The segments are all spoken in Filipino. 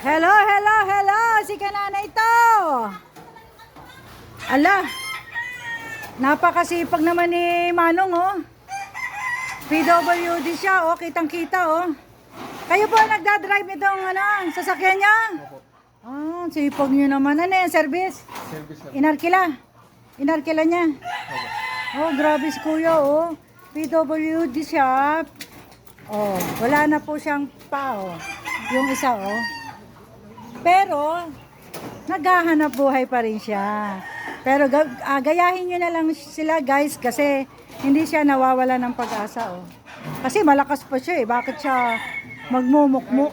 Hello, hello, hello! Si Kanana ito! Ala! Napakasipag naman ni Manong, oh. PWD siya, oh. Kitang-kita, oh. Kayo po nagdadrive nitong, sasakyan niya? Opo. Ah, sipag niyo naman. Ano yan, service? Service lang. Inarkila? Inarkila niya? Opo. Oh, grabe si kuya, oh. PWD siya. Oh, wala na po siyang pa, oh. Yung isa, oh. Pero, naghahanap buhay pa rin siya. Pero gayahin nyo na lang sila, guys, kasi hindi siya nawawala ng pag-asa, oh. Kasi malakas pa siya, eh. Bakit siya magmumukmuk?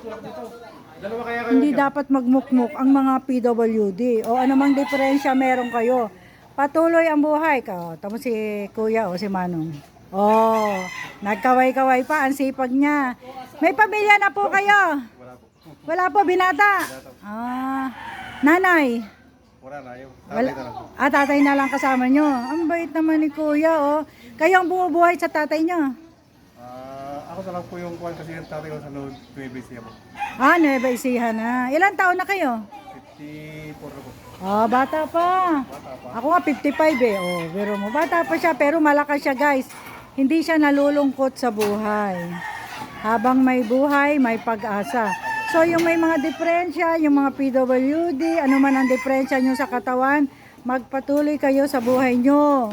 Hindi dapat magmukmuk ang mga PWD. O anumang diferensya meron kayo. Patuloy ang buhay ka. Tama si kuya o si Manong. Oh, nagkaway-kaway pa. Ang sipag niya. May pamilya na po kayo? Wala po. Wala po, binata? Ah, nanay? Wala na. Yung Wala. tatay na lang po. Ah, tatay na lang kasama nyo. Ang bait naman ni kuya, oh. Kayo ang bumubuhay sa tatay nyo? Ako na lang po yung kuwan kasi yung tatay ko sa Nueva Ecija po. Ah, Nueva Ecija na. Ilan taon na kayo? 54 na po. Ah, bata pa. Bata pa. Ako nga 55 eh. Oh, pero mo bata pa siya pero malakas siya, guys. Hindi siya nalulungkot sa buhay. Habang may buhay, may pag-asa. So yung may mga diferensya, yung mga PWD, ano man ang diferensya nyo sa katawan, magpatuloy kayo sa buhay nyo.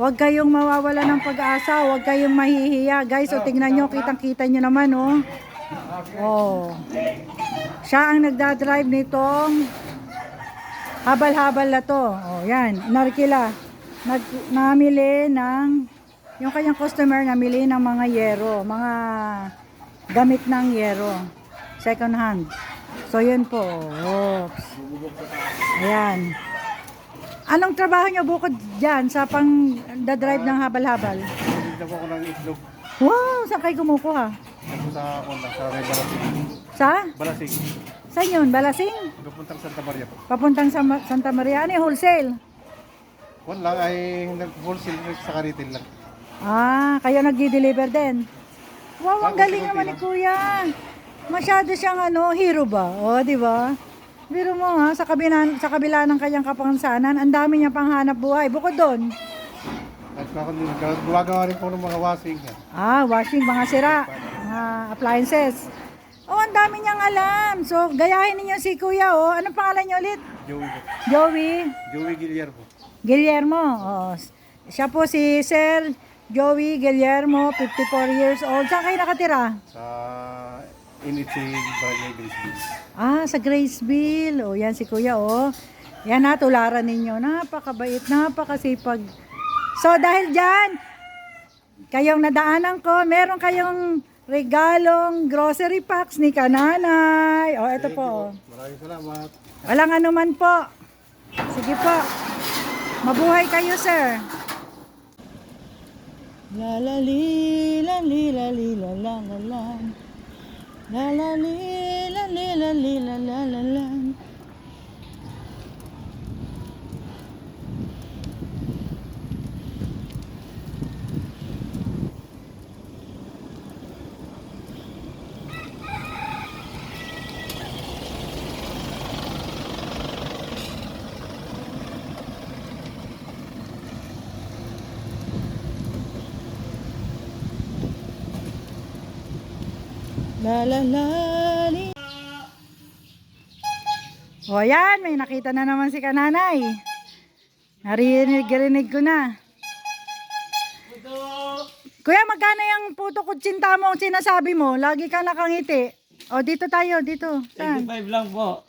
Huwag kayong mawawala ng pag-asa, huwag kayong mahihiya. Guys, o tingnan nyo, kitang-kita nyo naman, oh. Oh. Siya ang nagdadrive nitong habal-habal na to. Oh, yan, narkila. Namili ng, yung kanyang customer namili ng mga yero, mga gamit ng yero. Second hand. So, yun po. Oops. Ayan. Anong trabaho nyo bukod dyan sa pang-drive ng habal-habal? Hindi po ako ng itlog. Wow! Saan kayo kumukuha? Ako sa Honda, sa may Balasig. Sa? Balasig. Saan yun? Balasing? Pupuntang Santa Maria po. Papuntang sa Santa Maria. Ano yung wholesale? Kung lang ay nag-wholesale sa retail lang. Ah, kayo nagdi-deliver din? Wow, ang galing naman ni kuya. Masyado siyang hero ba? O, di ba? Biro mo ha, sa kabila ng kanyang kapansanan, ang dami niya pang hanap buhay. Bukod doon. At gumagawa rin po ng mga washing. Ah, washing, mga sira, mga appliances. Oh, ang dami niyang alam. So, gayahin niyo si kuya, oh. Anong pangalan niyo ulit? Joey po. Joey Joey Guillermo po. Guillermo. Oh. Siya po si Sir Joey Guillermo, 54 years old. Saan kayo nakatira? Sa Iniching Barangay Grisbis. Ah, sa Graceville. O, yan si kuya, oh. Yan na, tularan ninyo. Napakabait, napakasipag. So, dahil dyan, kayong nadaanan ko, meron kayong regalong grocery packs ni Kananay. O, ito po. Oh. Maraming salamat. Walang anuman po. Sige po. Mabuhay kayo, sir. La la li la li la li la la la la. La la li la li la li la la la la. La la la li. O yan, may nakita na naman si Kananay. Narinig ko na. Kuya, magkano yung puto kutsinta mo ang sinasabi mo? Lagi ka nakangiti. O, dito tayo, dito. Saan? 25 lang po.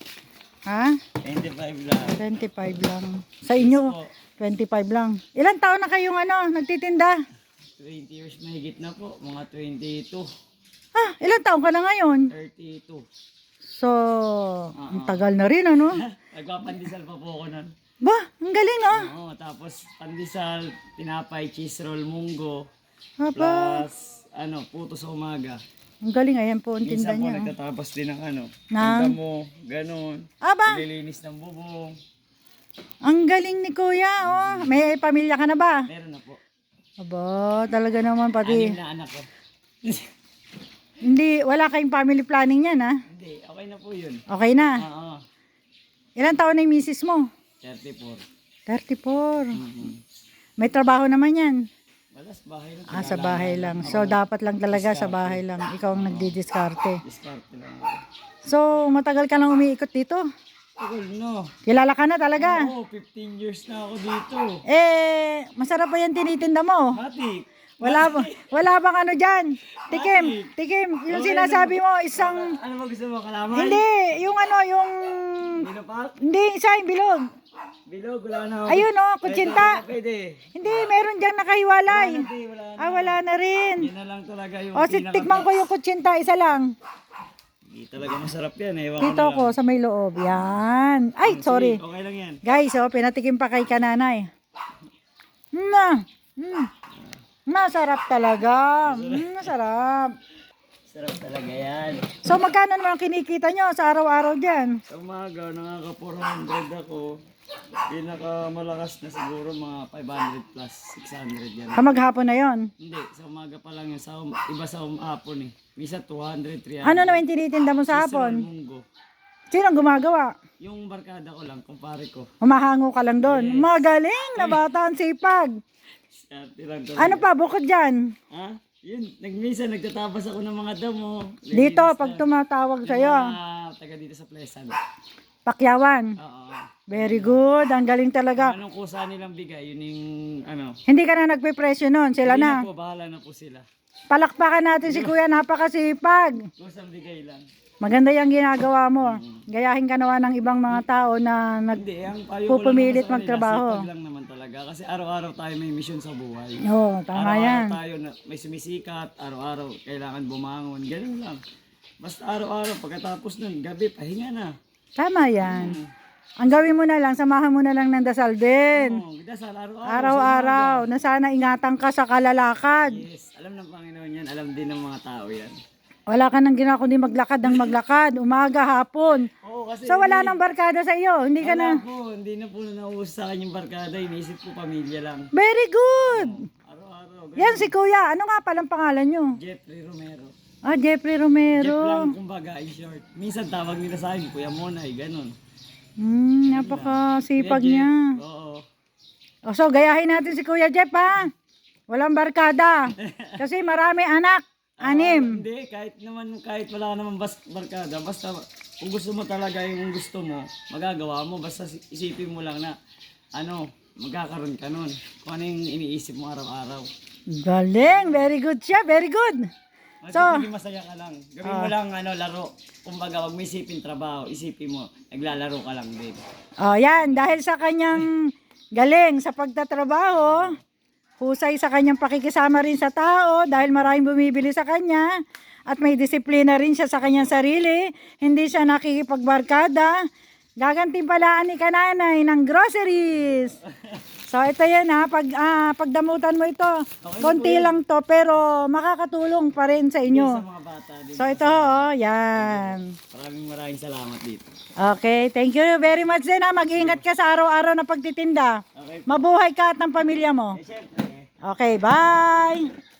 Ha? 25 lang. 25 lang. Sa inyo, 25 lang. Ilan taon na kayong nagtitinda? 20 years mahigit na po. Mga 22. Ah, ilan taon ka na ngayon? 32. So, ang tagal na rin, ano? Nagpapandisal pa po ako nun. Ba, ang galing, oh. Oo, tapos pandesal, tinapay, cheese roll, munggo, Haba. plus puto sa umaga. Ang galing, ayan po ang tinda Minsan po niya. Oh. nagtatapos din ng Ng? mo, ganun. Aba, Nililinis ng bubong. ang galing ni kuya, oh. May pamilya ka na ba? Meron na po. Aba, talaga naman pati. 6 na anak ko. Hindi, wala kayong family planning yan, ha? Hindi, okay na po yun. Okay na. Oo. Ilan taon na yung misis mo? 34. 34. Mm-hmm. May trabaho naman yan. Wala sa bahay lang. Sa bahay lang. So, dapat lang talaga sa bahay lang. Ikaw ang nagdidiskarte. Diskarte lang ako. So, matagal ka lang umiikot dito. Tagal no. Kilala ka na talaga. Oo, 15 years na ako dito. Masarap ba yan tinitinda mo? Matik. Wala bang ano dyan? Tikim. Yung sinasabi mo, isang... Ano ba gusto mo, kalaman? Hindi, yung ano, yung... Binopak? Hindi, isa yung bilog. Bilog, wala na ako. Ayun o, kutsinta. Pwede. Hindi, meron dyan nakahiwalay. Wala na. Wala na rin. Yan na lang talaga yung Tikman ko yung kutsinta, isa lang. Hindi talaga masarap yan. Ewan ko Dito na lang. ko, sa may loob. Yan. Ay, Sige, sorry. okay lang yan. Guys, pinatikim pa kay kananay. Masarap talaga. Masarap. Sarap talaga yan. So, magkano naman ang kinikita nyo sa araw-araw dyan? Sa umaga, nakaka-400 ako. Pinakamalakas na siguro mga 500 plus 600 yan. Maghapon na yon. Hindi, sa umaga pa lang yun. Iba sa hapon eh. Misa 200, 300. Ano naman yung tinitinda mo sa hapon? Munggo. Sino ang gumagawa? Yung barkada ko lang, kumpare ko. Humahango ka lang doon. Magaling na bata ang sipag. Swerte lang talaga. Ano pa, bukod dyan? Ha? Yun, minsan nagtatabas ako ng mga damo. Dito, pag tumatawag sa'yo. Taga dito sa Pleasant. Pakyawan. Oo. Very good. Ang galing talaga. Anong kusa nilang bigay, yun yung ano. Hindi ka na nagpe-presyo nun. Sila Hindi na. po, bahala na po sila. Palakpakan natin si Kuya. Napakasipag. Kusang bigay lang. Maganda yung ginagawa mo. Gayahin ka nawa ng ibang mga tao na Hindi, ang payo ko lang pupumilit naman sa kanila, magtrabaho. sipag lang naman talaga. Kasi araw-araw tayo may mission sa buhay. Oo, tama Araw-araw yan. tayo may sumisikat, araw-araw kailangan bumangon. Ganun lang. Basta araw-araw, pagkatapos nun, gabi, pahinga na. Tama yan. Ang gawin mo na lang, samahan mo na lang ng dasal din. Oo, dasal araw-araw. Araw-araw, na sana ingatan ka sa kalalakad. Yes, alam ng Panginoon yan. Alam din ng mga tao yan. Wala ka nang ginawa kundi maglakad ng maglakad, umaga, hapon. Oo, kasi So wala nang barkada sa iyo, hindi ka na. hindi na po nauus sa kanyang barkada. Inisip ko pamilya lang. Very good. Araw-araw. Yan si Kuya, ano nga palang pangalan nyo? Jeffrey Romero. Jeffrey Jeff Romero. lang, kumbaga, in short. Minsan tawag nila sa akin, Kuya Monay, ganun. Napakasipag Kuya Jeff, niya. Oo. So gayahin natin si Kuya Jeff ha. Walang barkada. Kasi marami anak. 6. Hindi, kahit wala naman barkada, basta kung gusto mo talaga yung gusto mo, magagawa mo. Basta isipin mo lang na, magkakaroon ka nun. Kung ano yung iniisip mo araw-araw. Galing, very good siya, very good. Kasi maging masaya ka lang. Gawin mo lang laro. Kumbaga, wag mo isipin trabaho, isipin mo, naglalaro ka lang din. Yan, dahil sa kanyang galing sa pagtatrabaho, husay sa kanyang pakikisama rin sa tao dahil maraming bumibili sa kanya at may disiplina rin siya sa kanyang sarili, hindi siya nakikipagbarkada, gagantimpalaan ni kananay ng groceries. So ito yan pagdamutan mo ito, konti lang to pero makakatulong pa rin sa Sa inyo. mga bata din. So ito yan. Maraming salamat dito. Okay, thank you very much din mag-ingat ka sa araw-araw na pagtitinda. Okay. Mabuhay ka at ng pamilya mo. Siyempre. Okay, bye!